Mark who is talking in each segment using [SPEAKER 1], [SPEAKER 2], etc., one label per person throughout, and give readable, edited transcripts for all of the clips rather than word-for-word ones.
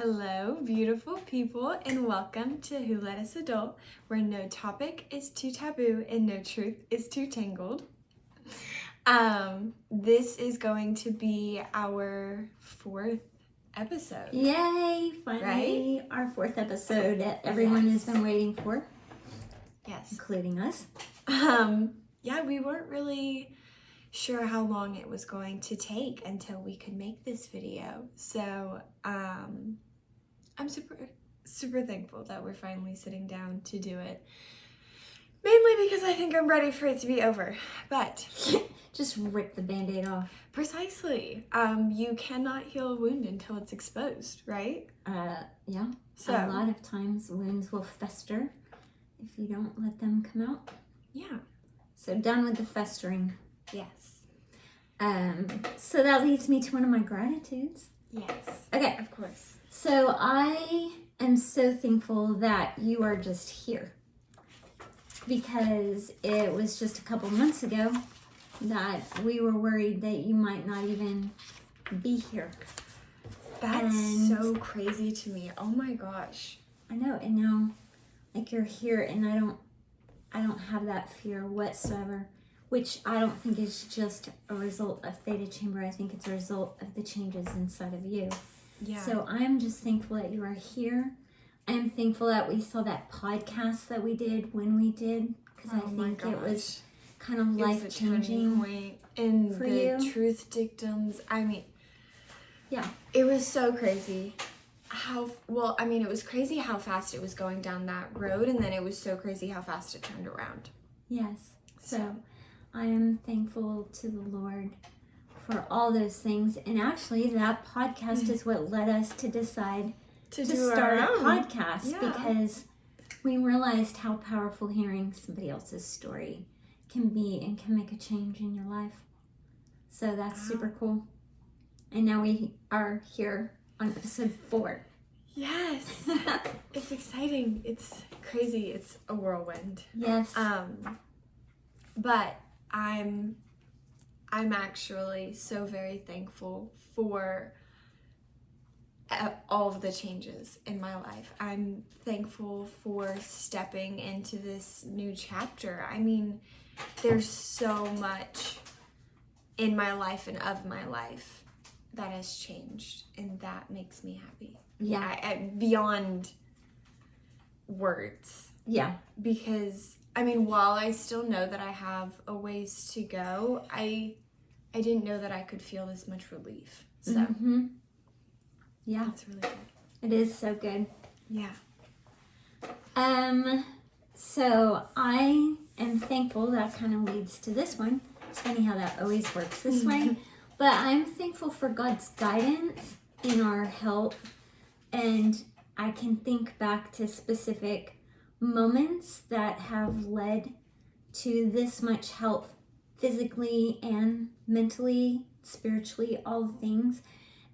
[SPEAKER 1] Hello, beautiful people, and welcome to Who Let Us Adult, where no topic is too taboo and no truth is too tangled. This is going to be our fourth episode.
[SPEAKER 2] Yay! Finally, our fourth episode that everyone has been waiting for.
[SPEAKER 1] Yes.
[SPEAKER 2] Including us.
[SPEAKER 1] Yeah, we weren't really sure how long it was going to take until we could make this video. So, I'm super thankful that we're finally sitting down to do it. Mainly because I think I'm ready for it to be over. But
[SPEAKER 2] just rip the band-aid off.
[SPEAKER 1] Precisely. You cannot heal a wound until it's exposed, right?
[SPEAKER 2] Yeah. So a lot of times wounds will fester if you don't let them come out.
[SPEAKER 1] Yeah.
[SPEAKER 2] So done with the festering.
[SPEAKER 1] Yes.
[SPEAKER 2] So that leads me to one of my gratitudes.
[SPEAKER 1] Yes.
[SPEAKER 2] Okay.
[SPEAKER 1] Of course.
[SPEAKER 2] So I am so thankful that you are just here, because it was just a couple months ago that we were worried that you might not even be here.
[SPEAKER 1] That's so crazy to me. Oh my gosh.
[SPEAKER 2] I know, and now like you're here, and I don't have that fear whatsoever, which I don't think is just a result of Theta Chamber. I think it's a result of the changes inside of you.
[SPEAKER 1] Yeah.
[SPEAKER 2] So I'm just thankful that you are here. I'm thankful that we saw that podcast that we did when we did, because I think it was kind of life-changing
[SPEAKER 1] in
[SPEAKER 2] for
[SPEAKER 1] the
[SPEAKER 2] you.
[SPEAKER 1] Truth dictums. I mean,
[SPEAKER 2] yeah,
[SPEAKER 1] it was so crazy. It was crazy how fast it was going down that road, and then it was so crazy how fast it turned around.
[SPEAKER 2] Yes. So I am thankful to the Lord for all those things. And actually, that podcast is what led us to decide to start a podcast, because we realized how powerful hearing somebody else's story can be and can make a change in your life. So that's super cool. And now we are here on episode 4.
[SPEAKER 1] Yes. It's exciting. It's crazy. It's a whirlwind.
[SPEAKER 2] Yes.
[SPEAKER 1] But I'm actually so very thankful for all of the changes in my life. I'm thankful for stepping into this new chapter. I mean, there's so much in my life and of my life that has changed, and that makes me happy.
[SPEAKER 2] Yeah.
[SPEAKER 1] Beyond words.
[SPEAKER 2] Yeah.
[SPEAKER 1] Because, I mean, while I still know that I have a ways to go, I didn't know that I could feel this much relief. So,
[SPEAKER 2] yeah,
[SPEAKER 1] that's really good.
[SPEAKER 2] It is so good.
[SPEAKER 1] Yeah.
[SPEAKER 2] So I am thankful. That kind of leads to this one. It's funny how that always works this way. But I'm thankful for God's guidance in our health. And I can think back to specific moments that have led to this much health, physically and mentally, spiritually, all the things.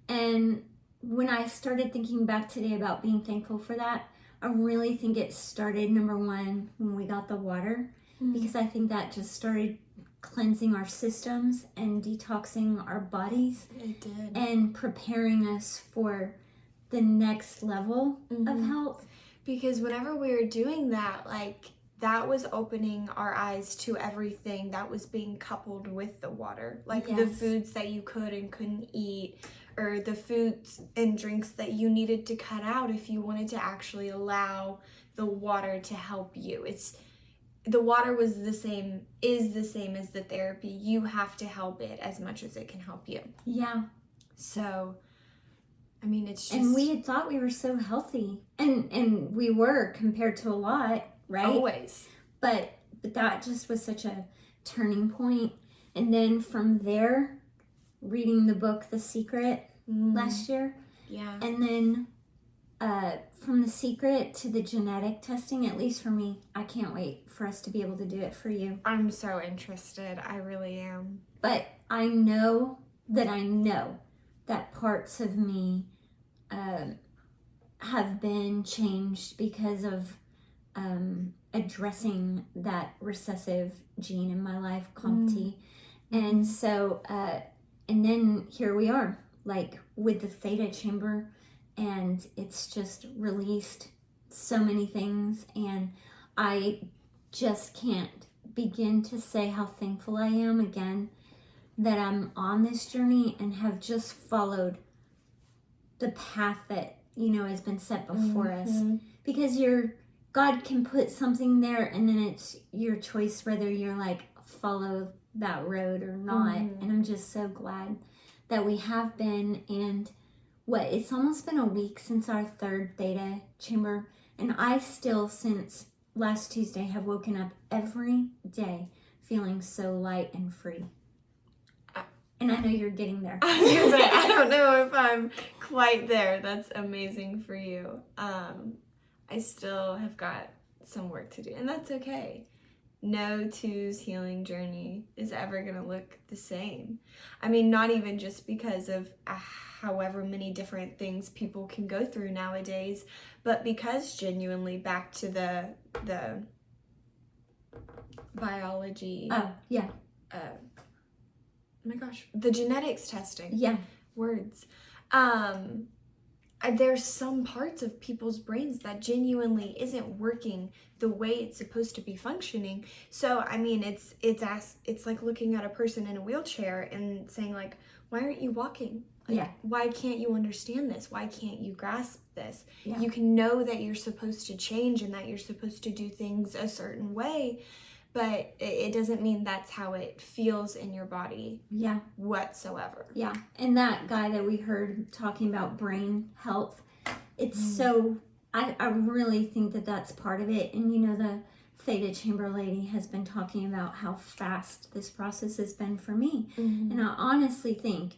[SPEAKER 2] And when I started thinking back today about being thankful for that, I really think it started, number one, when we got the water, because I think that just started cleansing our systems and detoxing our bodies.
[SPEAKER 1] It did.
[SPEAKER 2] And preparing us for the next level of health.
[SPEAKER 1] Because whenever we were doing that, that was opening our eyes to everything that was being coupled with the water. The foods that you could and couldn't eat, or the foods and drinks that you needed to cut out if you wanted to actually allow the water to help you. The water is the same as the therapy. You have to help it as much as it can help you.
[SPEAKER 2] Yeah.
[SPEAKER 1] So, I mean, it's just...
[SPEAKER 2] And we had thought we were so healthy. And we were, compared to a lot, right?
[SPEAKER 1] Always.
[SPEAKER 2] But that just was such a turning point. And then from there, reading the book The Secret last year.
[SPEAKER 1] Yeah.
[SPEAKER 2] And then from The Secret to the genetic testing, at least for me, I can't wait for us to be able to do it for you.
[SPEAKER 1] I'm so interested. I really am.
[SPEAKER 2] But I know that parts of me have been changed because of addressing that recessive gene in my life, COMT. And so, and then here we are, with the Theta Chamber and it's just released so many things, and I just can't begin to say how thankful I am again that I'm on this journey and have just followed the path that, you know, has been set before us. Because God can put something there, and then it's your choice whether you're like, follow that road or not. And I'm just so glad that we have been. And it's almost been a week since our third theta chamber, and I still, since last Tuesday, have woken up every day feeling so light and free. And I know you're getting there.
[SPEAKER 1] I was gonna say, I don't know if I'm quite there. That's amazing for you. I still have got some work to do, and that's okay. No two's healing journey is ever going to look the same. I mean, not even just because of however many different things people can go through nowadays, but because genuinely, back to the biology.
[SPEAKER 2] Oh, yeah.
[SPEAKER 1] Oh my gosh, the genetics testing.
[SPEAKER 2] Yeah.
[SPEAKER 1] Words. There's some parts of people's brains that genuinely isn't working the way it's supposed to be functioning. So, I mean, it's like looking at a person in a wheelchair and saying, like, why aren't you walking? Like, why can't you understand this? Why can't you grasp this?
[SPEAKER 2] Yeah.
[SPEAKER 1] You can know that you're supposed to change and that you're supposed to do things a certain way, but it doesn't mean that's how it feels in your body whatsoever.
[SPEAKER 2] Yeah. And that guy that we heard talking about brain health, it's so, I really think that that's part of it. And, you know, the Theta Chamber lady has been talking about how fast this process has been for me. And I honestly think,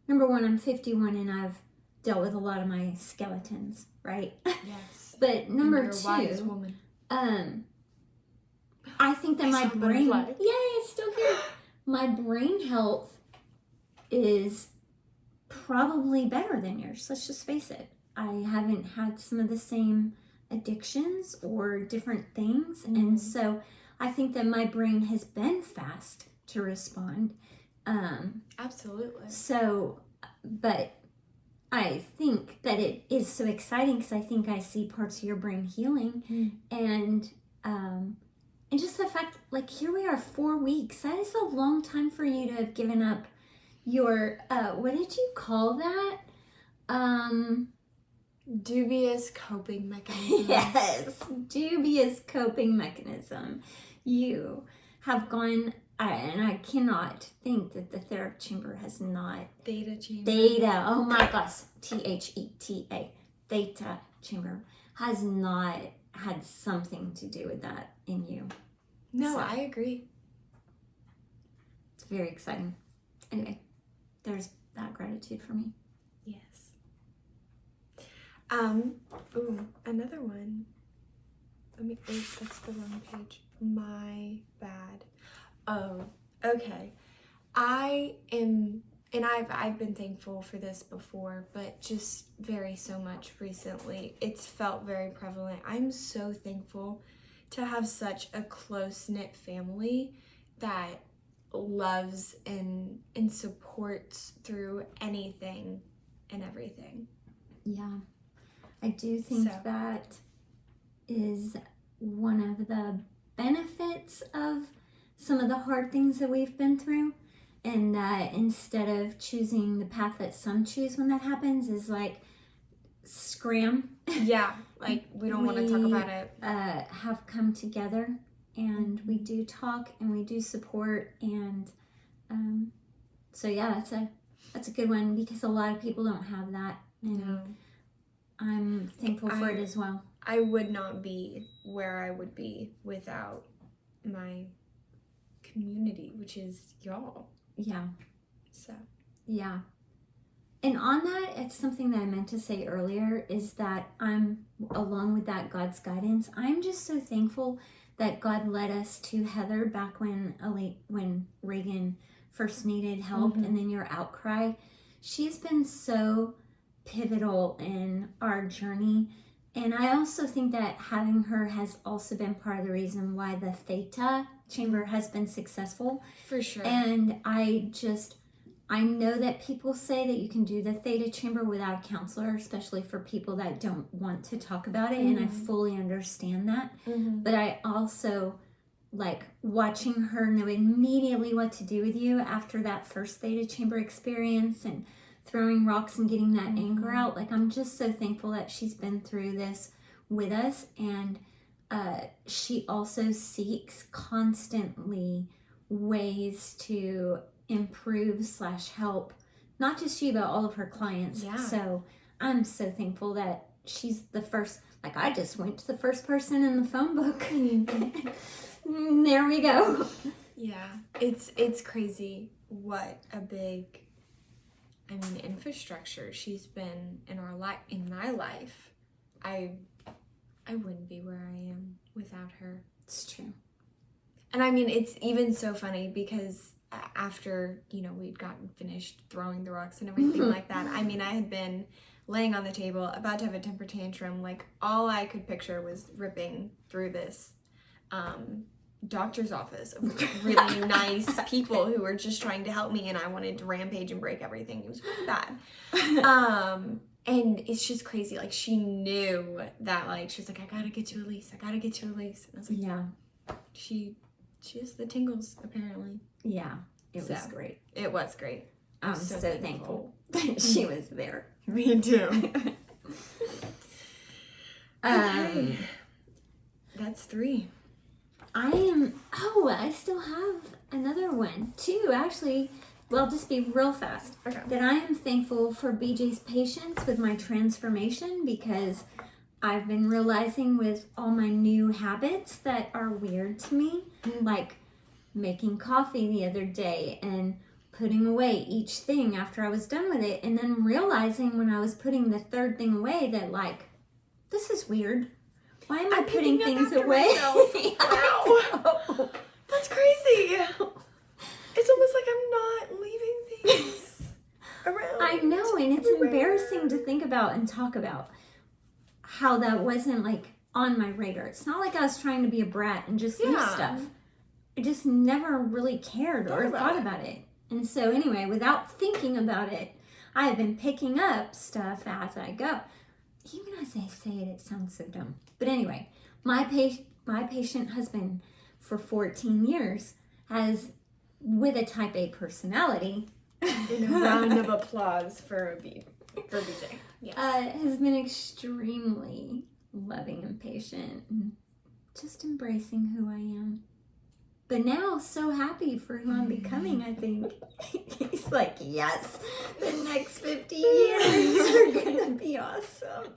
[SPEAKER 2] number one, I'm 51 and I've dealt with a lot of my skeletons, right?
[SPEAKER 1] Yes.
[SPEAKER 2] But number two,
[SPEAKER 1] wise woman.
[SPEAKER 2] I think that my brain, it's still here. My brain health is probably better than yours. Let's just face it. I haven't had some of the same addictions or different things. And so I think that my brain has been fast to respond.
[SPEAKER 1] Absolutely.
[SPEAKER 2] So, but I think that it is so exciting because I think I see parts of your brain healing. And just the fact, like, here we are 4 weeks. That is a long time for you to have given up your, what did you call that?
[SPEAKER 1] Dubious coping mechanism.
[SPEAKER 2] Yes, dubious coping mechanism. You have gone, and I cannot think that the Theta Chamber has not.
[SPEAKER 1] Theta Chamber.
[SPEAKER 2] Theta, oh my gosh, THETA. Theta Chamber has not had something to do with that in you.
[SPEAKER 1] No, I agree.
[SPEAKER 2] It's very exciting. Anyway, there's that gratitude for me.
[SPEAKER 1] Yes. Another one. That's the wrong page. My bad. Oh, okay. I've been thankful for this before, but just so much recently, it's felt very prevalent. I'm so thankful to have such a close-knit family that loves and supports through anything and everything.
[SPEAKER 2] Yeah, I do think that is one of the benefits of some of the hard things that we've been through, and that instead of choosing the path that some choose when that happens is like scram.
[SPEAKER 1] Yeah, like we don't want to talk about it.
[SPEAKER 2] Have come together, and we do talk and we do support, and so yeah, that's a good one because a lot of people don't have that, and I'm thankful for it as well.
[SPEAKER 1] I would not be where I would be without my community, which is y'all.
[SPEAKER 2] Yeah.
[SPEAKER 1] So.
[SPEAKER 2] Yeah. And on that, it's something that I meant to say earlier is that along with that God's guidance, I'm just so thankful that God led us to Heather back when Reagan first needed help, and then your outcry. She's been so pivotal in our journey. And I also think that having her has also been part of the reason why the Theta Chamber has been successful.
[SPEAKER 1] For sure.
[SPEAKER 2] And I know that people say that you can do the theta chamber without a counselor, especially for people that don't want to talk about it, and I fully understand that. But I also like watching her know immediately what to do with you after that first theta chamber experience and throwing rocks and getting that anger out. Like, I'm just so thankful that she's been through this with us, and she also seeks constantly ways to improve / help not just you but all of her clients. So I'm so thankful that she's the first. Like, I just went to the first person in the phone book. There we go.
[SPEAKER 1] Yeah, it's crazy what a big, I mean, infrastructure she's been in my life. I wouldn't be where I am without her.
[SPEAKER 2] It's true.
[SPEAKER 1] And I mean, it's even so funny because after, we'd gotten finished throwing the rocks and everything like that, I mean, I had been laying on the table about to have a temper tantrum. Like, all I could picture was ripping through this doctor's office of really nice people who were just trying to help me, and I wanted to rampage and break everything. It was really bad. And it's just crazy. Like, she knew that, like, she was like, I gotta get to Élise. And I was like,
[SPEAKER 2] yeah,
[SPEAKER 1] she has the tingles, apparently.
[SPEAKER 2] Yeah, it was great.
[SPEAKER 1] It was great.
[SPEAKER 2] I'm so thankful that she was there.
[SPEAKER 1] Me too. Okay. That's 3.
[SPEAKER 2] I still have another one. 2, actually. Well, just be real fast.
[SPEAKER 1] Okay.
[SPEAKER 2] That I am thankful for BJ's patience with my transformation, because I've been realizing with all my new habits that are weird to me, like making coffee the other day and putting away each thing after I was done with it, and then realizing when I was putting the 3rd thing away that, like, this is weird. Why am I putting things away?
[SPEAKER 1] Wow. That's crazy. It's almost like I'm not leaving things around.
[SPEAKER 2] I know, and it's embarrassing to think about and talk about how that wasn't, like, on my radar. It's not like I was trying to be a brat and just do stuff. I just never really cared or thought about it. And so anyway, without thinking about it, I have been picking up stuff as I go. Even as I say it, it sounds so dumb. But anyway, my patient husband for 14 years has, with a type A personality,
[SPEAKER 1] in a round of applause for BJ. Yes.
[SPEAKER 2] Has been extremely loving and patient, and just embracing who I am. But now, so happy for who I'm becoming, I think. He's like, yes, the next 50 years are going to be awesome.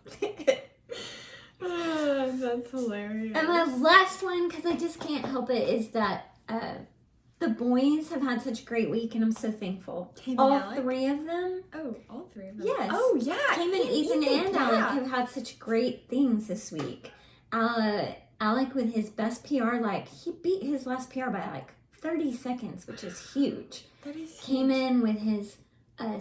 [SPEAKER 1] That's hilarious.
[SPEAKER 2] And my last one, because I just can't help it, is that the boys have had such a great week, and I'm so thankful. All 3 of them.
[SPEAKER 1] Oh, all 3 of them.
[SPEAKER 2] Yes.
[SPEAKER 1] Oh, yeah.
[SPEAKER 2] Cayman, Ethan, and Alec have had such great things this week. Alec with his best PR, like, he beat his last PR by like 30 seconds, which is huge.
[SPEAKER 1] That is huge.
[SPEAKER 2] Came in with his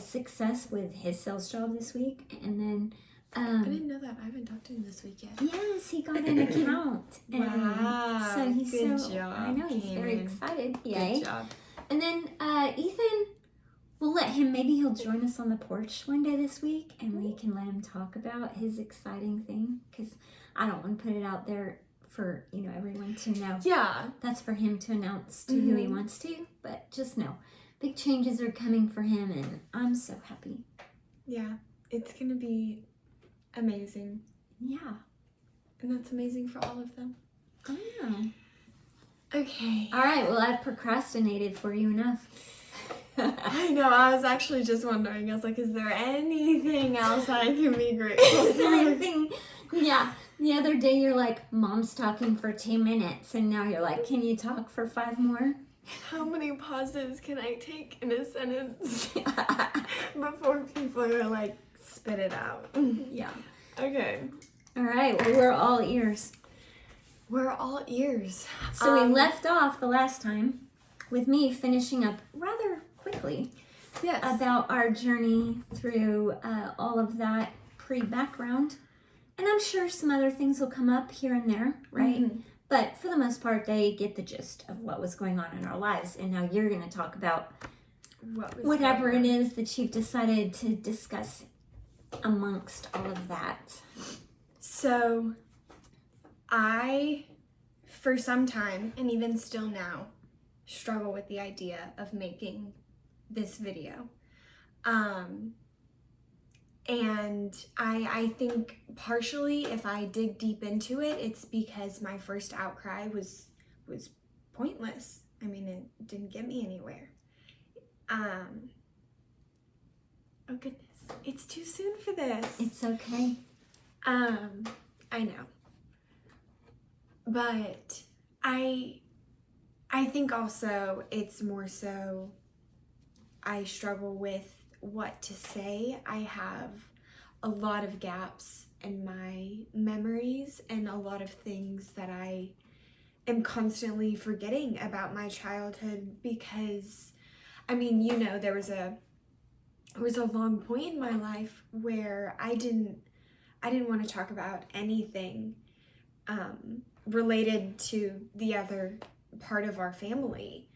[SPEAKER 2] success with his sales job this week, and then
[SPEAKER 1] I didn't know that. I haven't talked to him this week yet.
[SPEAKER 2] yes, he got an account.
[SPEAKER 1] Wow.
[SPEAKER 2] So he's
[SPEAKER 1] Good
[SPEAKER 2] so
[SPEAKER 1] job,
[SPEAKER 2] I know he's very
[SPEAKER 1] Cayman.
[SPEAKER 2] excited. Yay.
[SPEAKER 1] Good job.
[SPEAKER 2] And then Ethan, we'll let him, maybe he'll join us on the porch one day this week, and we can let him talk about his exciting thing, because I don't want to put it out there for, everyone to know.
[SPEAKER 1] Yeah.
[SPEAKER 2] That's for him to announce to who he wants to, but just know, big changes are coming for him, and I'm so happy.
[SPEAKER 1] Yeah. It's going to be amazing.
[SPEAKER 2] Yeah.
[SPEAKER 1] And that's amazing for all of them.
[SPEAKER 2] Oh, yeah.
[SPEAKER 1] Okay.
[SPEAKER 2] All right, well, I've procrastinated for you enough.
[SPEAKER 1] I know. I was actually just wondering. I was like, is there anything else I can be grateful
[SPEAKER 2] Is there
[SPEAKER 1] for?
[SPEAKER 2] anything? Yeah. The other day you're like, Mom's talking for 2 minutes, and now you're like, can you talk for 5 more?
[SPEAKER 1] How many pauses can I take in a sentence before people are like, spit it out?
[SPEAKER 2] Yeah.
[SPEAKER 1] Okay.
[SPEAKER 2] All right, well, we're all ears.
[SPEAKER 1] We're all ears.
[SPEAKER 2] So we left off the last time with me finishing up rather quickly about our journey through all of that pre-background. And I'm sure some other things will come up here and there, right? Mm-hmm. But for the most part, they get the gist of what was going on in our lives. And now you're going to talk about
[SPEAKER 1] what was
[SPEAKER 2] whatever
[SPEAKER 1] going
[SPEAKER 2] it
[SPEAKER 1] on.
[SPEAKER 2] is that you've decided to discuss amongst all of that.
[SPEAKER 1] So I, for some time, and even still now, struggle with the idea of making this video. And I think partially, if I dig deep into it, it's because my first outcry was pointless. I mean, it didn't get me anywhere. Oh goodness, it's too soon for this.
[SPEAKER 2] It's okay.
[SPEAKER 1] I know. But I think also it's more so I struggle with what to say. I have a lot of gaps in my memories and a lot of things that I am constantly forgetting about my childhood because, I mean, you know, there was a long point in my life where I didn't want to talk about anything related to the other part of our family.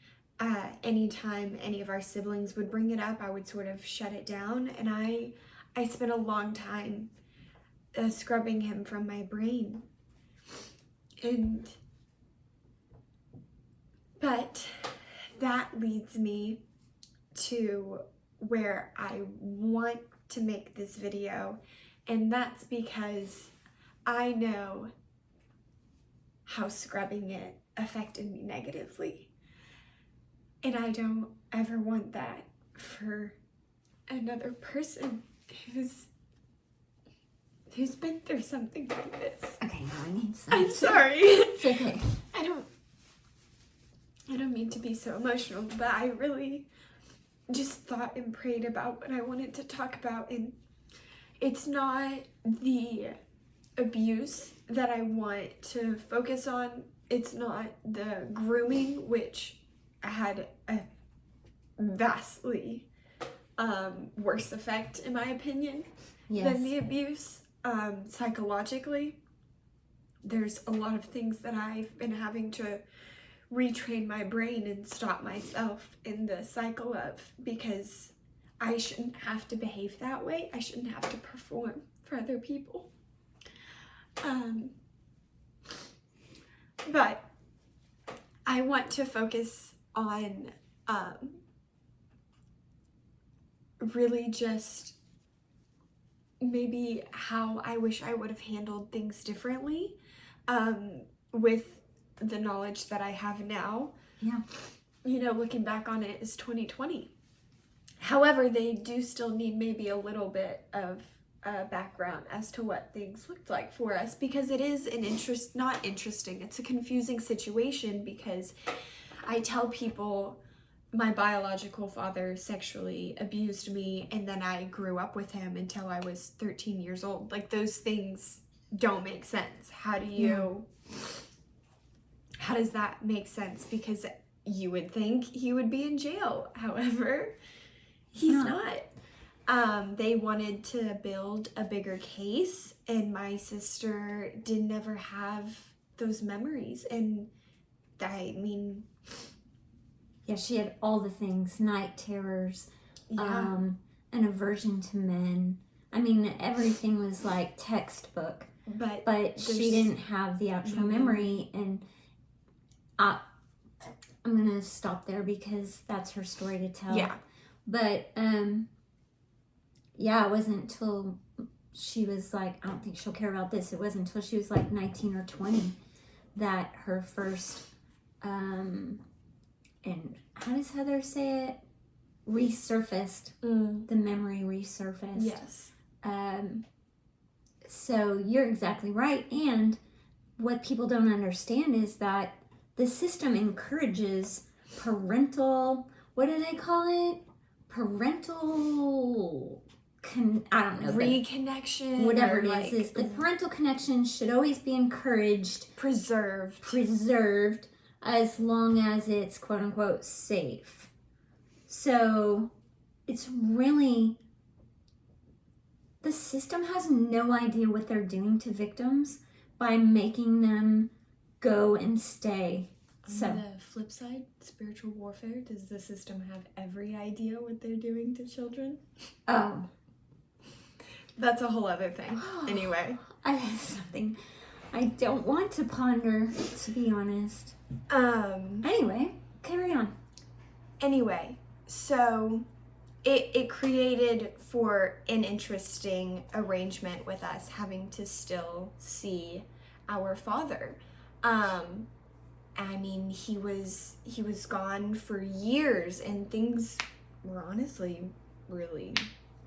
[SPEAKER 1] Anytime any of our siblings would bring it up, I would sort of shut it down, and I spent a long time scrubbing him from my brain. But that leads me to where I want to make this video, and that's because I know how scrubbing it affected me negatively. And I don't ever want that for another person who's been through something like this.
[SPEAKER 2] Okay, now I need some.
[SPEAKER 1] I'm sorry.
[SPEAKER 2] It's okay.
[SPEAKER 1] I don't mean to be so emotional, but I really just thought and prayed about what I wanted to talk about, and it's not the abuse that I want to focus on. It's not the grooming, which had a vastly worse effect, in my opinion, than the abuse. Psychologically, there's a lot of things that I've been having to retrain my brain and stop myself in the cycle of, because I shouldn't have to behave that way. I shouldn't have to perform for other people. But I want to focus on really just maybe how I wish I would have handled things differently with the knowledge that I have now.
[SPEAKER 2] Yeah.
[SPEAKER 1] You know, looking back on it is 2020. However, they do still need maybe a little bit of background as to what things looked like for us, because it is it's a confusing situation, because I tell people my biological father sexually abused me and then I grew up with him until I was 13 years old. Like, those things don't make sense. How does that make sense? Because you would think he would be in jail. However, he's not. They wanted to build a bigger case, and my sister did never have those memories. And I mean,
[SPEAKER 2] yeah, she had all the things: night terrors, an aversion to men. I mean, everything was like textbook. But she didn't have the actual memory, and I'm gonna stop there because that's her story to tell.
[SPEAKER 1] Yeah.
[SPEAKER 2] But it wasn't until she was like, I don't think she'll care about this. It wasn't until she was like 19 or 20 that her first and how does Heather say it? Resurfaced. The memory resurfaced.
[SPEAKER 1] Yes.
[SPEAKER 2] So you're exactly right. And what people don't understand is that the system encourages parental, what do they call it? Parental, I don't know.
[SPEAKER 1] Reconnection.
[SPEAKER 2] Whatever it is the parental connection should always be encouraged. Preserved as long as it's quote unquote safe. So it's really, the system has no idea what they're doing to victims by making them go and stay So
[SPEAKER 1] on the flip side, spiritual warfare, does the system have every idea what they're doing to children?
[SPEAKER 2] Oh.
[SPEAKER 1] That's a whole other thing. Anyway.
[SPEAKER 2] I have something I don't want to ponder, to be honest. Anyway, carry on.
[SPEAKER 1] Anyway, so it created for an interesting arrangement with us having to still see our father. I mean, he was gone for years, and things were honestly really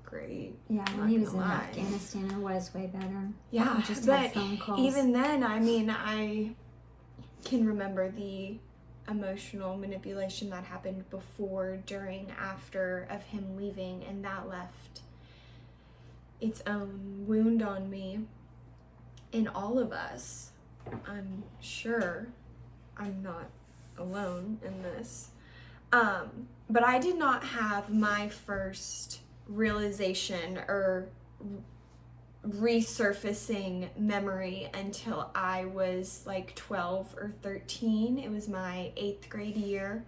[SPEAKER 1] great.
[SPEAKER 2] Yeah, when he was in Afghanistan, it was way better.
[SPEAKER 1] Yeah,
[SPEAKER 2] just
[SPEAKER 1] but
[SPEAKER 2] had phone calls.
[SPEAKER 1] Even then, I mean, I can remember the emotional manipulation that happened before, during, after of him leaving, and that left its own wound on me, in all of us. I'm sure I'm not alone in this. But I did not have my first realization or resurfacing memory until I was like 12 or 13. It was my 8th grade year.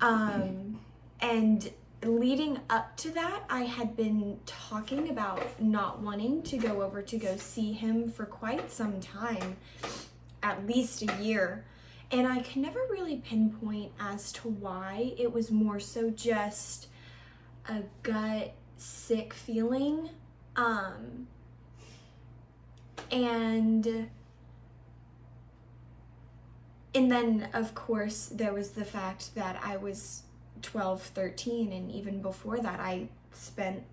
[SPEAKER 1] And leading up to that, I had been talking about not wanting to go over to go see him for quite some time, at least a year. And I can never really pinpoint as to why. It was more so just a gut sick feeling. And then, of course, there was the fact that I was 12, 13, and even before that, I spent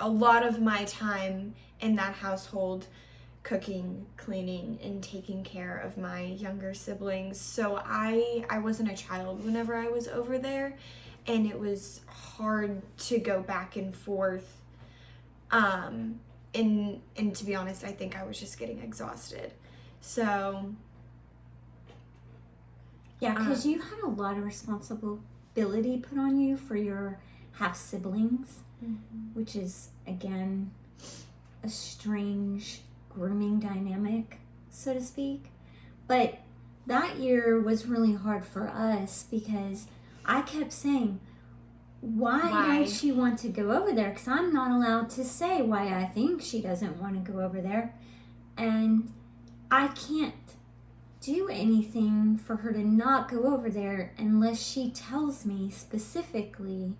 [SPEAKER 1] a lot of my time in that household cooking, cleaning, and taking care of my younger siblings. So I wasn't a child whenever I was over there, and it was hard to go back and forth. And to be honest, I think I was just getting exhausted. So
[SPEAKER 2] yeah, because you had a lot of responsibility put on you for your half siblings, which is again a strange grooming dynamic, so to speak. But that year was really hard for us because I kept saying, why don't she want to go over there? Because I'm not allowed to say why I think she doesn't want to go over there. And I can't do anything for her to not go over there unless she tells me specifically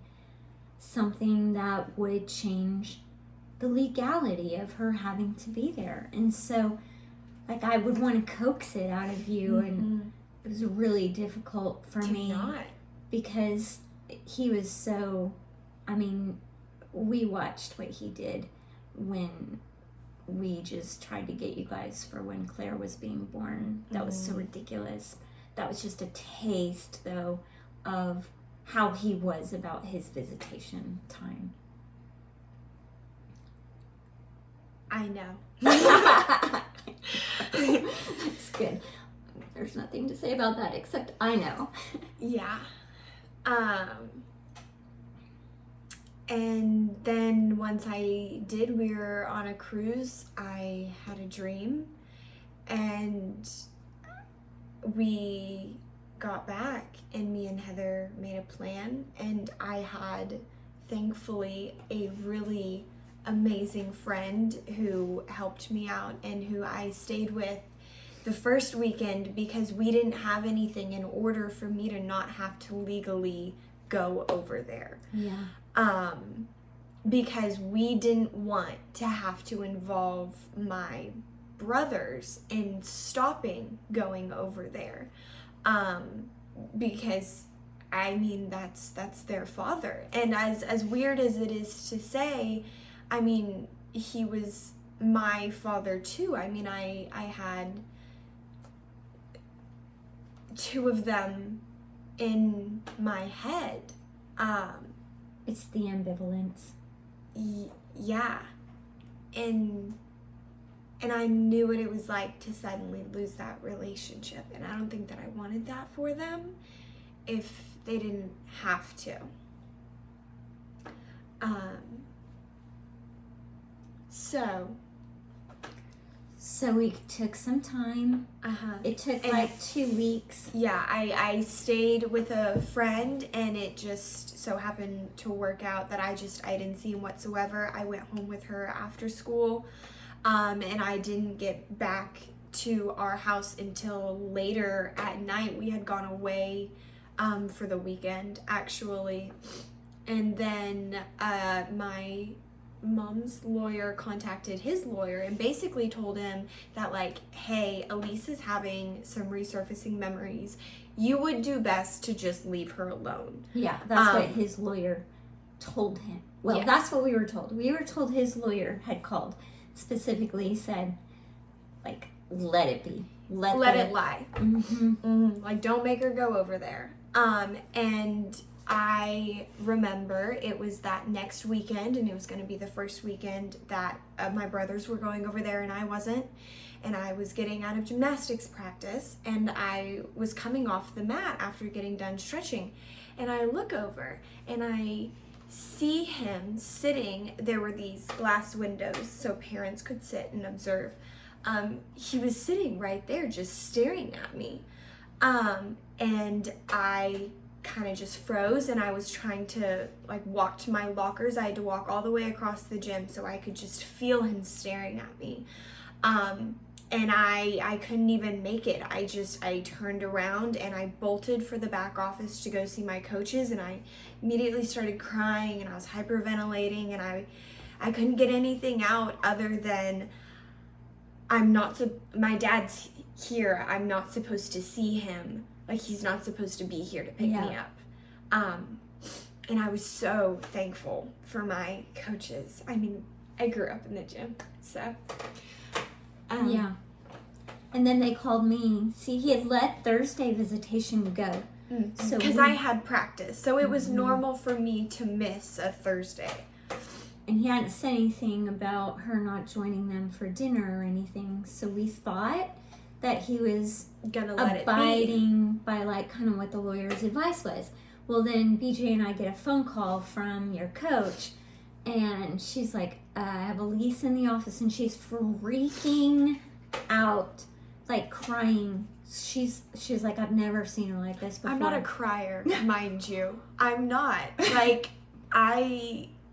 [SPEAKER 2] something that would change the legality of her having to be there. And so, like, I would want to coax it out of you, and it was really difficult for me because he was so, I mean, we watched what he did when we just tried to get you guys for when Claire was being born. That was so ridiculous. That was just a taste, though, of how he was about his visitation time.
[SPEAKER 1] I know.
[SPEAKER 2] That's good. There's nothing to say about that except I know.
[SPEAKER 1] Yeah. And then once I did, we were on a cruise. I had a dream, and we got back, and me and Heather made a plan, and I had, thankfully, a really amazing friend who helped me out and who I stayed with the first weekend because we didn't have anything in order for me to not have to legally go over there.
[SPEAKER 2] Yeah.
[SPEAKER 1] Because we didn't want to have to involve my brothers in stopping going over there. Because I mean, that's their father. And as weird as it is to say, I mean, he was my father too. I mean, I had two of them in my head.
[SPEAKER 2] It's the ambivalence.
[SPEAKER 1] Yeah. And I knew what it was like to suddenly lose that relationship. And I don't think that I wanted that for them if they didn't have to.
[SPEAKER 2] So we took some time. It took like 2 weeks.
[SPEAKER 1] Yeah, I stayed with a friend, and it just so happened to work out that I didn't see him whatsoever. I went home with her after school, and I didn't get back to our house until later at night. We had gone away for the weekend, actually. And then my mom's lawyer contacted his lawyer and basically told him that, like, hey, Élise is having some resurfacing memories. You would do best to just leave her alone.
[SPEAKER 2] Yeah, that's what his lawyer told him. Well,
[SPEAKER 1] yes.
[SPEAKER 2] That's what we were told. We were told his lawyer had called, specifically said, like, let it be. Let
[SPEAKER 1] it lie. Like, don't make her go over there. And I remember it was that next weekend, and it was going to be the first weekend that my brothers were going over there and I wasn't. And I was getting out of gymnastics practice, and I was coming off the mat after getting done stretching. And I look over and I see him sitting. There were these glass windows so parents could sit and observe. He was sitting right there just staring at me. And I kind of just froze, and I was trying to like walk to my lockers. I had to walk all the way across the gym so I could just feel him staring at me. And I couldn't even make it. I turned around and I bolted for the back office to go see my coaches, and I immediately started crying, and I was hyperventilating, and I couldn't get anything out other than my dad's here. I'm not supposed to see him. Like, he's not supposed to be here to pick me up. And I was so thankful for my coaches. I mean, I grew up in the gym, so.
[SPEAKER 2] Yeah. And then they called me. See, he had let Thursday visitation go. So
[SPEAKER 1] because I had practice. So it was normal for me to miss a Thursday.
[SPEAKER 2] And he hadn't said anything about her not joining them for dinner or anything. So we thought that he was
[SPEAKER 1] gonna let
[SPEAKER 2] abiding by like kind of what the lawyer's advice was. Well, then BJ and I get a phone call from your coach, and she's like, I have Élise in the office, and she's freaking out, like crying. She's like, I've never seen her like this before.
[SPEAKER 1] I'm not a crier, mind you. I'm not.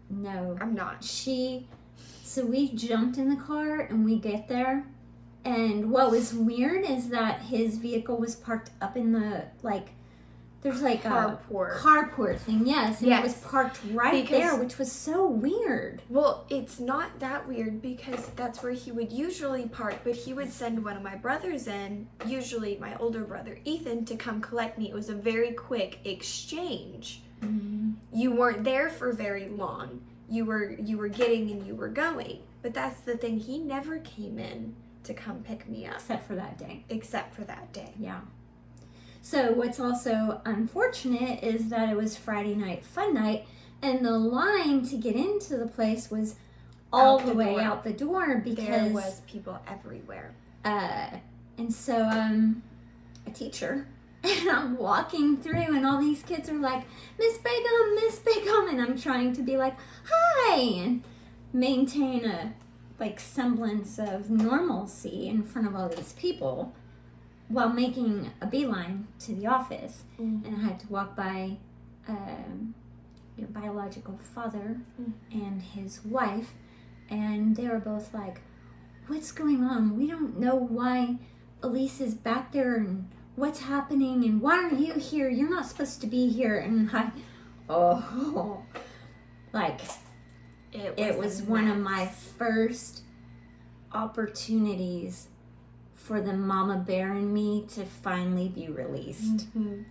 [SPEAKER 2] No.
[SPEAKER 1] I'm not.
[SPEAKER 2] So we jumped in the car, and we get there. And what was weird is that his vehicle was parked up in the, like, there's like carport thing, yes. And it was parked right there, which was so weird.
[SPEAKER 1] Well, it's not that weird because that's where he would usually park, but he would send one of my brothers in, usually my older brother, Ethan, to come collect me. It was a very quick exchange. Mm-hmm. You weren't there for very long. You were getting and you were going. But that's the thing, he never came in to come pick me up.
[SPEAKER 2] Except for that day. Yeah. So what's also unfortunate is that it was Friday night fun night, and the line to get into the place was all the way out the door because
[SPEAKER 1] there was people everywhere.
[SPEAKER 2] And so a teacher, and I'm walking through, and all these kids are like, Miss Begum, and I'm trying to be like, hi, and maintain a like semblance of normalcy in front of all these people while making a beeline to the office. And I had to walk by your biological father and his wife, and they were both like, what's going on? We don't know why Élise is back there, and what's happening, and why are you here? You're not supposed to be here. And it was one of my first opportunities for the mama bear in me to finally be released. And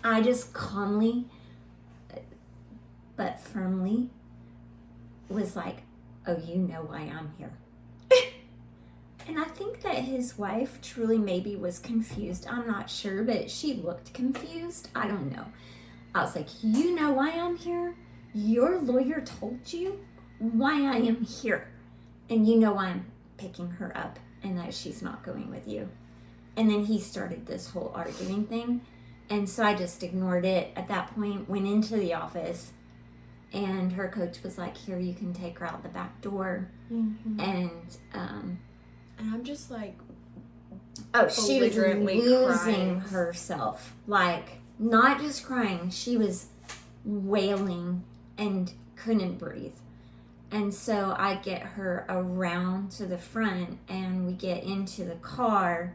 [SPEAKER 2] I just calmly but firmly was like, oh, you know why I'm here. And I think that his wife truly maybe was confused. I'm not sure, but she looked confused. I don't know. I was like, you know why I'm here? Your lawyer told you why I am here. And you know I'm picking her up and that she's not going with you. And then he started this whole arguing thing. And so I just ignored it at that point, went into the office, And her coach was like, here, you can take her out the back door.
[SPEAKER 1] Mm-hmm.
[SPEAKER 2] And
[SPEAKER 1] I'm just like,
[SPEAKER 2] she was
[SPEAKER 1] belligerently
[SPEAKER 2] losing
[SPEAKER 1] crying.
[SPEAKER 2] herself. Like, not just crying, she was wailing and couldn't breathe. And so I get her around to the front, and we get into the car,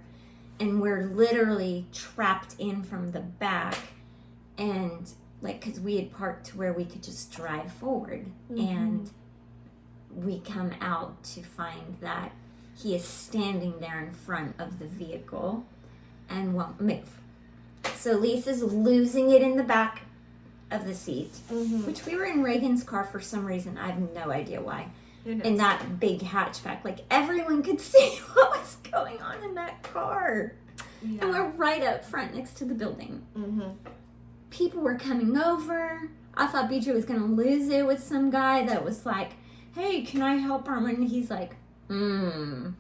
[SPEAKER 2] and we're literally trapped in from the back. And like, because we had parked to where we could just drive forward. And we come out to find that he is standing there in front of the vehicle and won't move. So Lisa's losing it in the back of the seat, which we were in Reagan's car for some reason. I have no idea why. In that big hatchback. Like, everyone could see what was going on in that car. Yeah. And we're right up front next to the building. People were coming over. I thought BJ was going to lose it with some guy that was like, hey, can I help her? And he's like,
[SPEAKER 1] I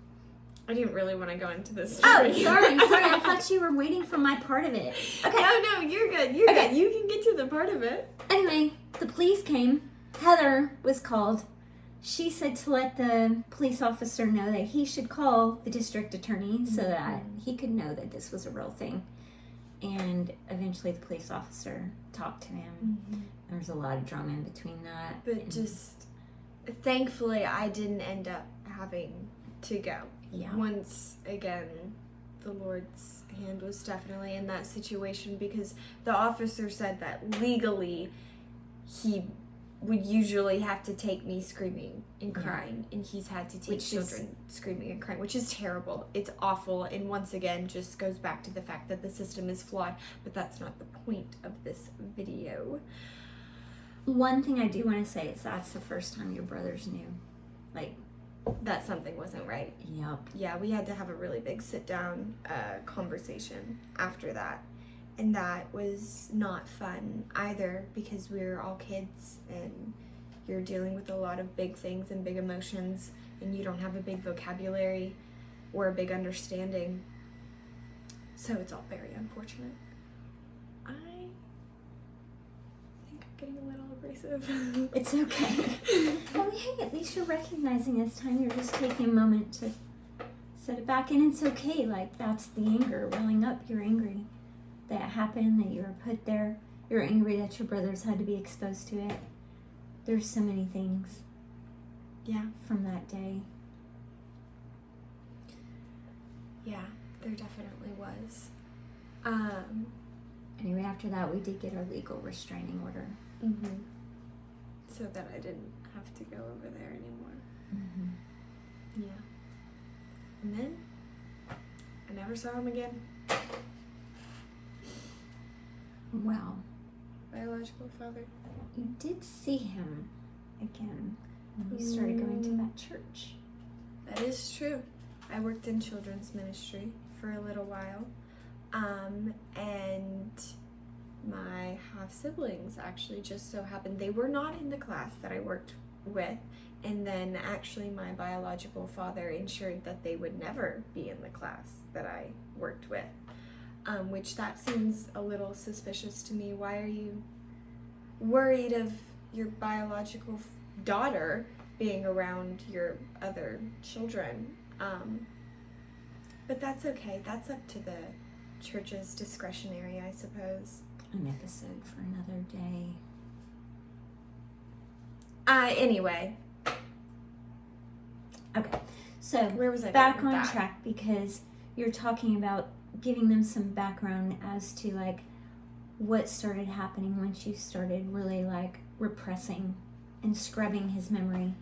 [SPEAKER 1] didn't really want to go into this
[SPEAKER 2] story.
[SPEAKER 1] Oh,
[SPEAKER 2] sorry. I thought you were waiting for my part of it. Okay.
[SPEAKER 1] No, you're good. You're good. You can get to the part of it.
[SPEAKER 2] Anyway, the police came. Heather was called. She said to let the police officer know that he should call the district attorney so that he could know that this was a real thing. And eventually the police officer talked to him. There was a lot of drama in between that.
[SPEAKER 1] But just, thankfully, I didn't end up having to go.
[SPEAKER 2] Yeah.
[SPEAKER 1] Once again, the Lord's hand was definitely in that situation, because the officer said that legally he would usually have to take me screaming and crying, and he's had to take children screaming and crying, which is terrible. It's awful, and once again just goes back to the fact that the system is flawed, but that's not the point of this video.
[SPEAKER 2] One thing I do want to say is that's the first time your brothers knew, like,
[SPEAKER 1] that something wasn't right.
[SPEAKER 2] Yep.
[SPEAKER 1] Yeah, we had to have a really big sit-down conversation after that. And that was not fun either, because we were all kids and you're dealing with a lot of big things and big emotions, and you don't have a big vocabulary or a big understanding. So it's all very unfortunate. I think I'm getting a little abrasive.
[SPEAKER 2] It's okay. Well, hey, at least you're recognizing this time. You're just taking a moment to set it back, and it's okay. Like, that's the anger welling up. You're angry that it happened, that you were put there. You're angry that your brothers had to be exposed to it. There's so many things.
[SPEAKER 1] Yeah.
[SPEAKER 2] From that day.
[SPEAKER 1] Yeah, there definitely was.
[SPEAKER 2] Anyway, after that, we did get our legal restraining order.
[SPEAKER 1] So that I didn't have to go over there anymore. Yeah. And then I never saw him again.
[SPEAKER 2] Wow.
[SPEAKER 1] Biological father.
[SPEAKER 2] You did see him again when you started going to that church.
[SPEAKER 1] That is true. I worked in children's ministry for a little while. And my half-siblings actually just so happened. They were not in the class that I worked with. And then actually my biological father ensured that they would never be in the class that I worked with. Which that seems a little suspicious to me. Why are you worried of your biological daughter being around your other children? But that's okay. That's up to the church's discretionary, I suppose.
[SPEAKER 2] An episode for another day.
[SPEAKER 1] Anyway.
[SPEAKER 2] Okay. So,
[SPEAKER 1] where was I
[SPEAKER 2] back on track, because you're talking about giving them some background as to, like, what started happening once you started really, like, repressing and scrubbing his memory.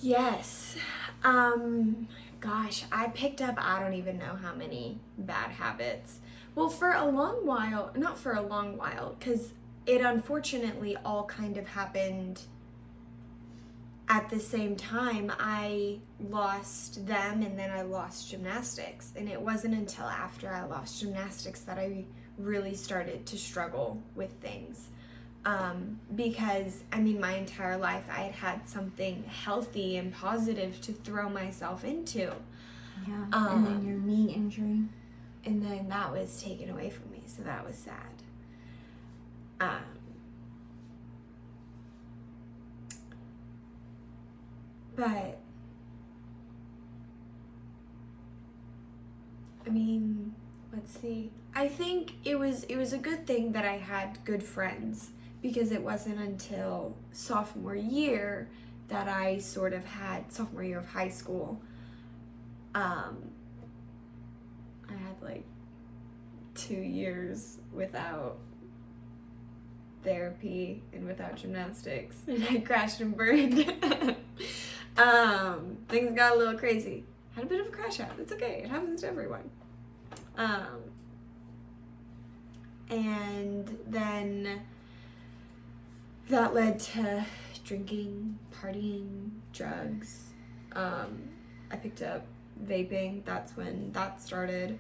[SPEAKER 1] Yes. Gosh, I picked up, I don't even know how many bad habits. Well, for a long while, not for a long while, because it unfortunately all kind of happened at the same time. I lost them, and then I lost gymnastics. And it wasn't until after I lost gymnastics that I really started to struggle with things. Because, I mean, my entire life I had had something healthy and positive to throw myself into.
[SPEAKER 2] Yeah, and then your knee injury.
[SPEAKER 1] And then that was taken away from me, so that was sad. But I mean, let's see. I think it was a good thing that I had good friends, because it wasn't until sophomore year that I sort of had, sophomore year of high school, I had like 2 years without therapy and without gymnastics, and I crashed and burned. Things got a little crazy. Had a bit of a crash out. It's okay. It happens to everyone. And then that led to drinking, partying, drugs. I picked up vaping. That's when that started.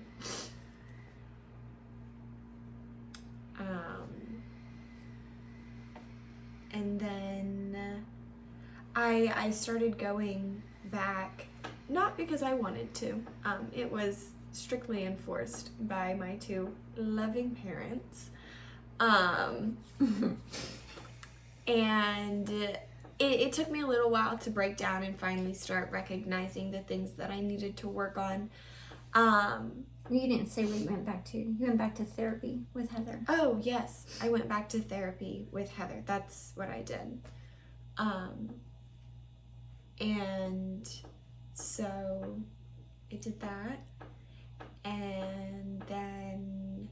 [SPEAKER 1] And then I started going back, not because I wanted to. It was strictly enforced by my 2 loving parents. And it took me a little while to break down and finally start recognizing the things that I needed to work on.
[SPEAKER 2] You didn't say what you went back to. You went back to therapy with Heather.
[SPEAKER 1] Oh, yes. I went back to therapy with Heather. That's what I did. And so I did that. And then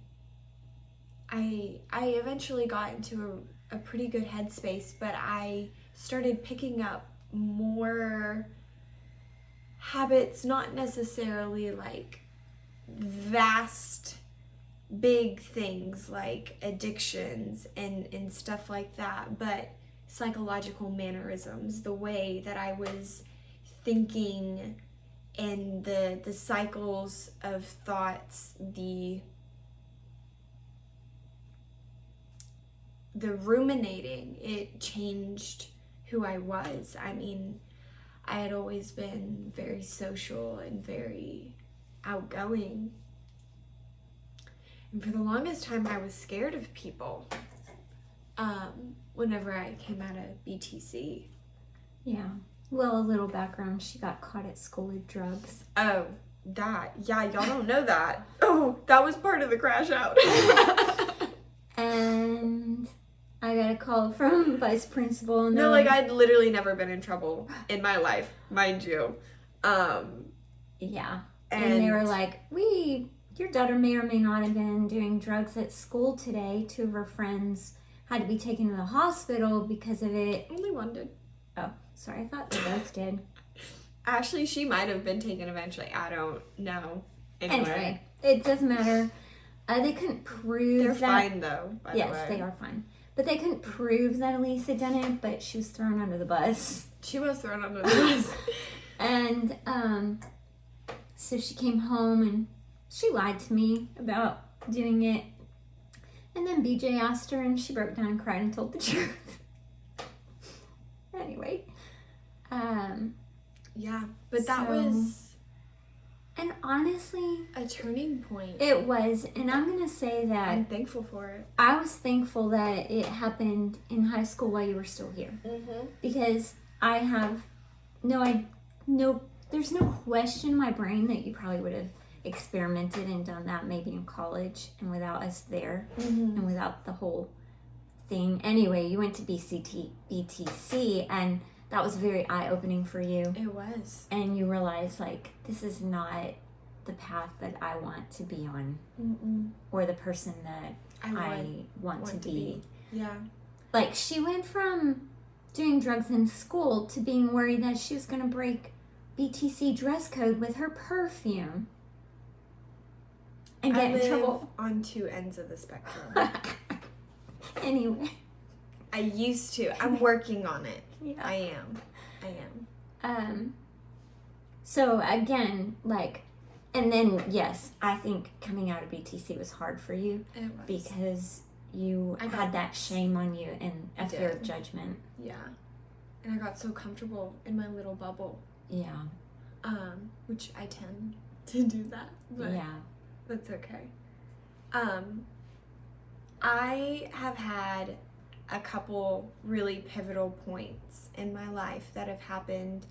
[SPEAKER 1] I eventually got into a pretty good headspace, but I started picking up more habits, not necessarily like vast big things like addictions and stuff like that, but psychological mannerisms, the way that I was thinking, and the cycles of thoughts, the ruminating. It changed who I was. I mean, I had always been very social and very outgoing. And for the longest time, I was scared of people whenever I came out of BTC.
[SPEAKER 2] Yeah. Well, a little background. She got caught at school with drugs.
[SPEAKER 1] Oh, that. Yeah, y'all don't know that. Oh, that was part of the crash out.
[SPEAKER 2] And I got a call from vice principal. And
[SPEAKER 1] no, like, I'd literally never been in trouble in my life, mind you.
[SPEAKER 2] Yeah. And they were like, your daughter may or may not have been doing drugs at school today. 2 of her friends had to be taken to the hospital because of it.
[SPEAKER 1] Only one did.
[SPEAKER 2] Oh, sorry. I thought they both did.
[SPEAKER 1] Actually, she might have been taken eventually. I don't know.
[SPEAKER 2] Anyway, it doesn't matter. They couldn't prove
[SPEAKER 1] They're
[SPEAKER 2] that.
[SPEAKER 1] fine, though, by the way.
[SPEAKER 2] Yes, they are fine. But they couldn't prove that Élise had done it, but she was thrown under the bus.
[SPEAKER 1] She was thrown under the bus.
[SPEAKER 2] And so she came home and she lied to me about doing it. And then BJ asked her and she broke down and cried and told the truth. Anyway.
[SPEAKER 1] Yeah, but that was...
[SPEAKER 2] And honestly...
[SPEAKER 1] a turning point.
[SPEAKER 2] It was. And I'm going to say that...
[SPEAKER 1] I'm thankful for it.
[SPEAKER 2] I was thankful that it happened in high school while you were still here.
[SPEAKER 1] Mm-hmm.
[SPEAKER 2] Because I have there's no question in my brain that you probably would have experimented and done that maybe in college and without us there, and without the whole thing. Anyway, you went to BTC and that was very eye-opening for you.
[SPEAKER 1] It was.
[SPEAKER 2] And you realized, like, this is not the path that I want to be on. Or the person that I want to be.
[SPEAKER 1] Yeah.
[SPEAKER 2] Like, she went from doing drugs in school to being worried that she was going to break BTC dress code with her perfume and get in trouble.
[SPEAKER 1] On 2 ends of the spectrum.
[SPEAKER 2] Anyway.
[SPEAKER 1] I used to. I'm working on it.
[SPEAKER 2] Yeah.
[SPEAKER 1] I am.
[SPEAKER 2] So again, like, and then yes, I think coming out of BTC was hard for you.
[SPEAKER 1] It was.
[SPEAKER 2] Because you had that shame on you and a fear of judgment.
[SPEAKER 1] Yeah. And I got so comfortable in my little bubble.
[SPEAKER 2] Yeah.
[SPEAKER 1] Which I tend to do that. But
[SPEAKER 2] yeah.
[SPEAKER 1] That's okay. I have had a couple really pivotal points in my life that have happened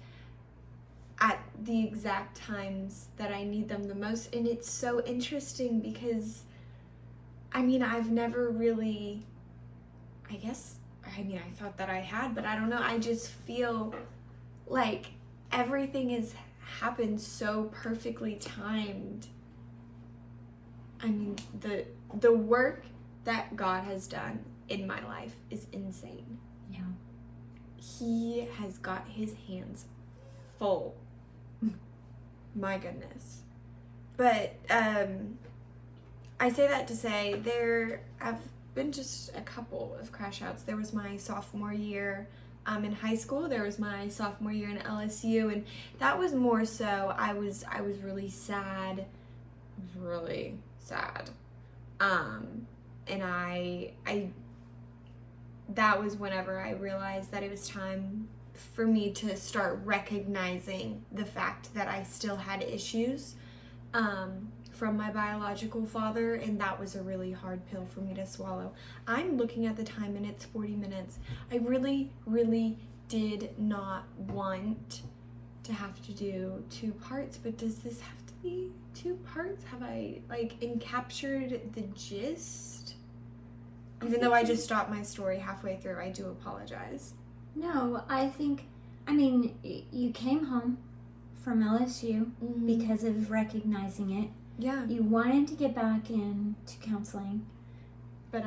[SPEAKER 1] the exact times that I need them the most. And it's so interesting because, I mean, I've never really, I thought that I had, but I don't know. I just feel like everything has happened so perfectly timed. I mean, the work that God has done in my life is insane.
[SPEAKER 2] Yeah.
[SPEAKER 1] He has got his hands full. My goodness. But I say that to say there have been just a couple of crash outs. There was my sophomore year in high school. There was my sophomore year in LSU, and that was more so I was really sad. I was really sad. And I that was whenever I realized that it was time for me to start recognizing the fact that I still had issues from my biological father, and that was a really hard pill for me to swallow. I'm looking at the time and it's 40 minutes. I really, really did not want to have to do 2 parts, but does this have to be 2 parts? Have I encaptured the gist? Even though I just stopped my story halfway through, I do apologize.
[SPEAKER 2] No, I mean, you came home from LSU because of recognizing it.
[SPEAKER 1] Yeah.
[SPEAKER 2] You wanted to get back into counseling, but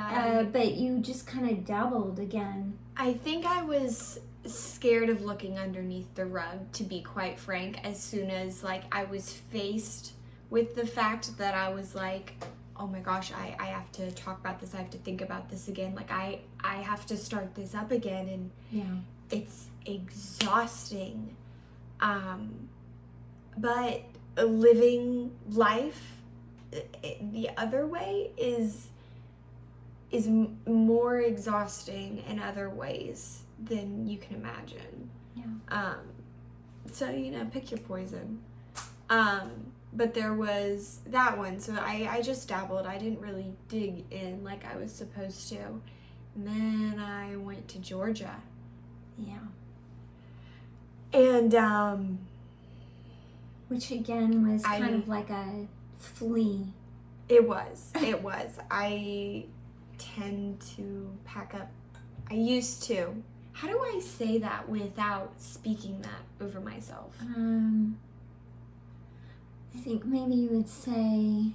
[SPEAKER 2] you just kind of dabbled again.
[SPEAKER 1] I think I was scared of looking underneath the rug, to be quite frank, as soon as I was faced with the fact that I was like, oh my gosh, I have to talk about this, I have to think about this again, I have to start this up again, and
[SPEAKER 2] yeah,
[SPEAKER 1] it's exhausting. But living life the other way is more exhausting in other ways than you can imagine.
[SPEAKER 2] Yeah.
[SPEAKER 1] So pick your poison. But there was that one, so I just dabbled. I didn't really dig in like I was supposed to. And then I went to Georgia.
[SPEAKER 2] Yeah.
[SPEAKER 1] And
[SPEAKER 2] which again was kind of like a flea.
[SPEAKER 1] It was. I tend to pack up. I used to. How do I say that without speaking that over myself?
[SPEAKER 2] I think maybe you would say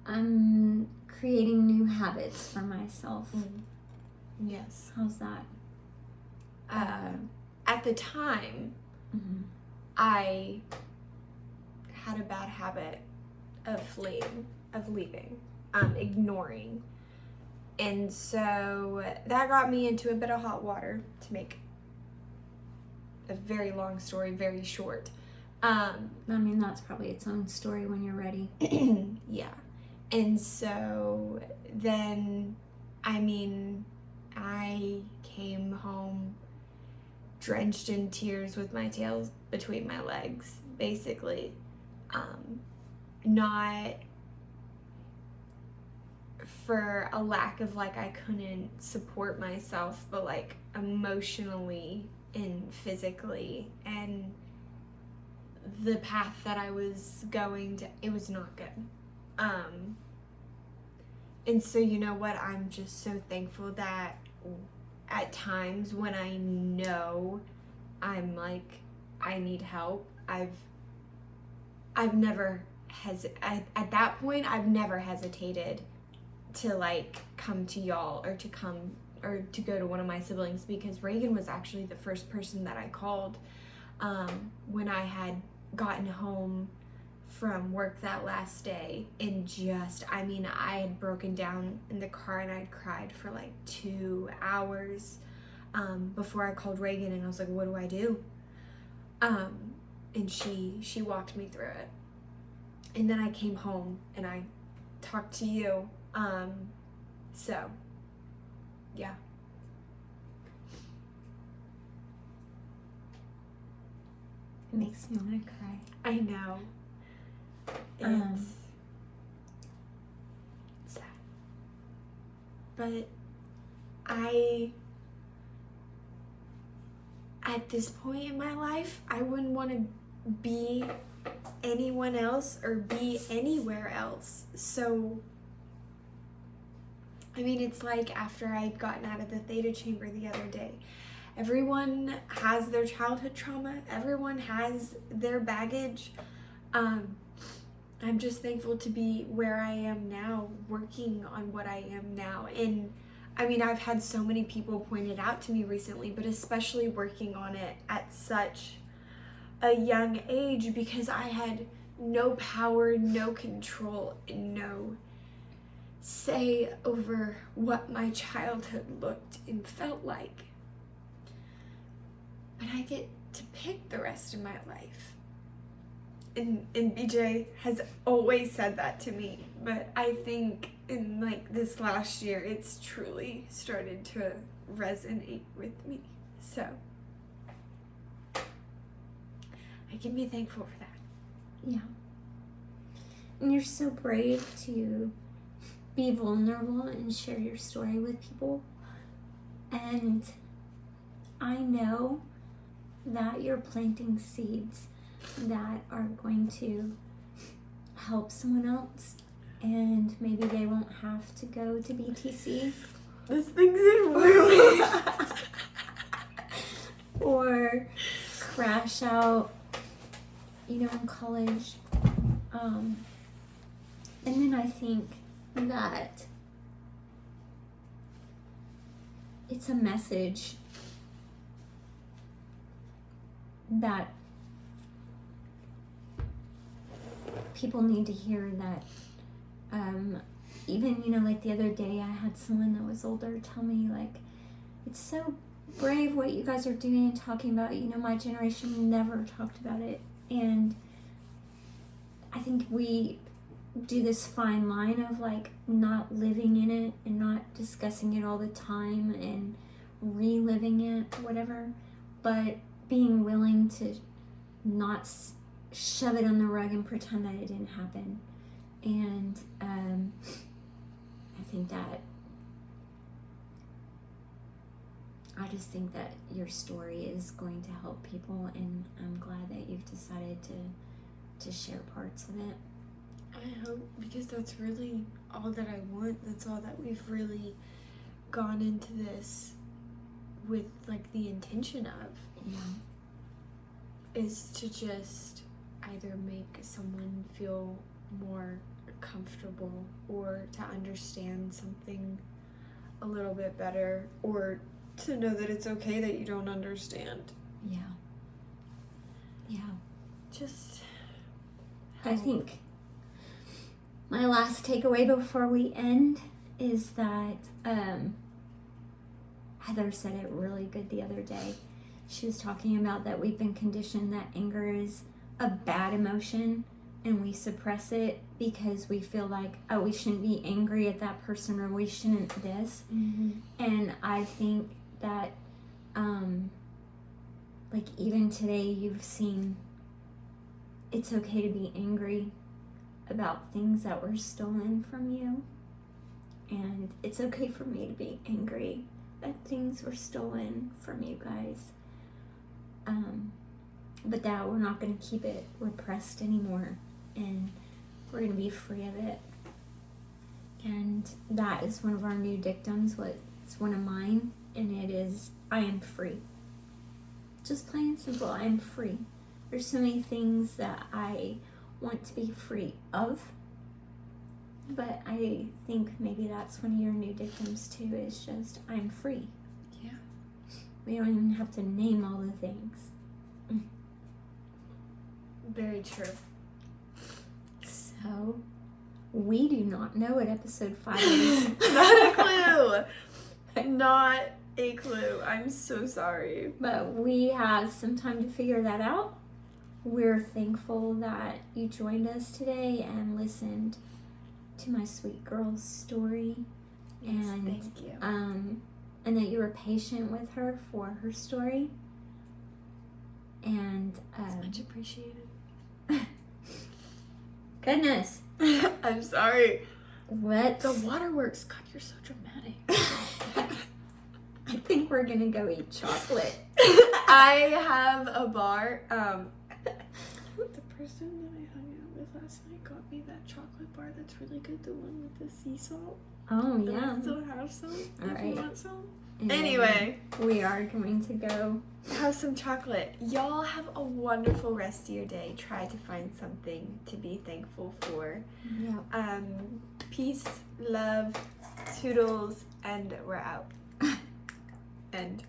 [SPEAKER 2] I'm creating new habits for myself.
[SPEAKER 1] Yes.
[SPEAKER 2] How's that?
[SPEAKER 1] At the time, I had a bad habit of fleeing, of leaving, ignoring. And so that got me into a bit of hot water, to make a very long story very short.
[SPEAKER 2] I mean, that's probably its own story when you're ready.
[SPEAKER 1] Yeah. And so then, I came home drenched in tears with my tail between my legs, basically. Not for a lack of I couldn't support myself, but emotionally and physically, and the path that I was going to, it was not good. And so you know what, I'm just so thankful that at times when I know I'm I need help, I've never at that point I've never hesitated to come to y'all or to go to one of my siblings, because Reagan was actually the first person that I called when I had gotten home from work that last day, and I had broken down in the car and I'd cried for 2 hours before I called Reagan, and I was like, what do I do? And she walked me through it. And then I came home and I talked to you. So yeah.
[SPEAKER 2] It makes me want to cry.
[SPEAKER 1] I know. It's sad. But at this point in my life, I wouldn't want to be anyone else or be anywhere else. So, I mean, it's like after I'd gotten out of the theta chamber the other day, everyone has their childhood trauma. Everyone has their baggage. I'm just thankful to be where I am now, working on what I am now. And I mean, I've had so many people point it out to me recently, but especially working on it at such a young age, because I had no power, no control, and no say over what my childhood looked and felt like. But I get to pick the rest of my life. And BJ has always said that to me, but I think in like this last year, it's truly started to resonate with me. So I can be thankful for that.
[SPEAKER 2] Yeah. And you're so brave to be vulnerable and share your story with people. And I know that you're planting seeds that are going to help someone else, and maybe they won't have to go to BTC.
[SPEAKER 1] This thing's in ruins.
[SPEAKER 2] Or crash out, in college. And then I think that it's a message that people need to hear, that even, like the other day I had someone that was older tell me, like, it's so brave what you guys are doing and talking about, my generation never talked about it. And I think we do this fine line of like not living in it and not discussing it all the time and reliving it, whatever, but being willing to not shove it on the rug and pretend that it didn't happen. And I just think that your story is going to help people, and I'm glad that you've decided to share parts of it.
[SPEAKER 1] I hope, because that's really all that I want. That's all that we've really gone into this with, like, the intention of.
[SPEAKER 2] Yeah.
[SPEAKER 1] Is to just either make someone feel more comfortable, or to understand something a little bit better, or to know that it's okay that you don't understand.
[SPEAKER 2] Yeah. Yeah.
[SPEAKER 1] Just,
[SPEAKER 2] I think my last takeaway before we end is that Heather said it really good the other day. She was talking about that we've been conditioned that anger is a bad emotion, and we suppress it because we feel like, oh, we shouldn't be angry at that person, or we shouldn't this.
[SPEAKER 1] Mm-hmm.
[SPEAKER 2] And I think that like even today you've seen it's okay to be angry about things that were stolen from you, and it's okay for me to be angry that things were stolen from you guys, but that we're not going to keep it repressed anymore, and we're going to be free of it. And that is one of our new dictums. It's one of mine, and it is, I am free. Just plain and simple, I am free. There's so many things that I want to be free of, but I think maybe that's one of your new dictums too, is just, I'm free.
[SPEAKER 1] Yeah.
[SPEAKER 2] We don't even have to name all the things.
[SPEAKER 1] Very true.
[SPEAKER 2] So, we do not know what episode 5 is.
[SPEAKER 1] Not a clue. Not a clue. I'm so sorry.
[SPEAKER 2] But we have some time to figure that out. We're thankful that you joined us today and listened to my sweet girl's story.
[SPEAKER 1] Yes,
[SPEAKER 2] and
[SPEAKER 1] thank you.
[SPEAKER 2] And that you were patient with her for her story. And
[SPEAKER 1] It's much appreciated.
[SPEAKER 2] Goodness.
[SPEAKER 1] I'm sorry.
[SPEAKER 2] What?
[SPEAKER 1] The waterworks. God, you're so dramatic.
[SPEAKER 2] I think we're gonna go eat chocolate.
[SPEAKER 1] I have a bar The person that I hung out with last night got me that chocolate bar that's really good, the one with the sea salt.
[SPEAKER 2] Oh,
[SPEAKER 1] And
[SPEAKER 2] yeah.
[SPEAKER 1] I still have some.
[SPEAKER 2] All
[SPEAKER 1] If
[SPEAKER 2] right.
[SPEAKER 1] you want some.
[SPEAKER 2] And
[SPEAKER 1] Anyway,
[SPEAKER 2] we are going to go
[SPEAKER 1] have some chocolate. Y'all have a wonderful rest of your day. Try to find something to be thankful for.
[SPEAKER 2] Yeah.
[SPEAKER 1] Peace, love, toodles, and we're out. End.